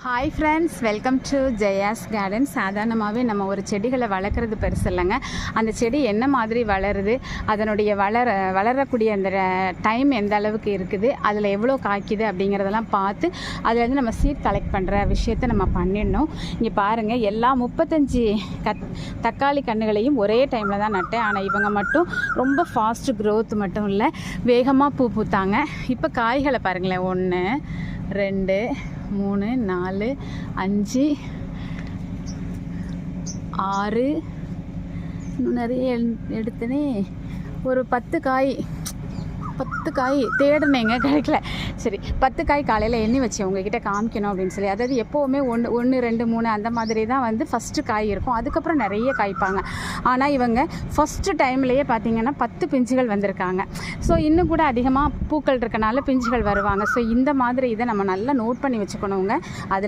Hi friends, welcome to Jaya's garden. சாதாரணமாகவே நம்ம ஒரு செடிகளை வளர்க்குறது பெருசு இல்லைங்க. அந்த செடி என்ன மாதிரி வளருது, அதனுடைய வளரக்கூடிய அந்த டைம் எந்த அளவுக்கு இருக்குது, அதில் எவ்வளோ காய்க்குது அப்படிங்கிறதெல்லாம் பார்த்து அதுலேருந்து நம்ம சீட் கலெக்ட் பண்ணுற விஷயத்தை நம்ம பண்ணிடணும். இங்கே பாருங்கள், எல்லா 35 தக்காளி கன்றுகளையும் ஒரே டைமில் தான் நட்டேன். ஆனால் இவங்க மட்டும் ரொம்ப ஃபாஸ்ட் க்ரோத் மட்டும் இல்லை, வேகமாக பூ பூத்தாங்க. இப்போ காய்களை பாருங்களேன், 1 2 3 4 5 6 இன்னும் நிறைய எடுத்தனே, ஒரு 10 காய் தேடினேங்க, கிடைக்கல. சரி, 10 காய் காலையில் எண்ணி வச்சேன் உங்ககிட்ட காமிக்கணும் அப்படின்னு சொல்லி. அதாவது எப்போவுமே 1 2 3 அந்த மாதிரி தான் வந்து ஃபஸ்ட்டு காய் இருக்கும், அதுக்கப்புறம் நிறைய காய்ப்பாங்க. ஆனால் இவங்க ஃபஸ்ட்டு டைம்லேயே பார்த்திங்கன்னா 10 பிஞ்சுகள் வந்திருக்காங்க. ஸோ இன்னும் கூட அதிகமாக பூக்கள் இருக்கனால பிஞ்சுகள் வருவாங்க. ஸோ இந்த மாதிரி இதை நம்ம நல்லா நோட் பண்ணி வச்சுக்கணுங்க. அதில்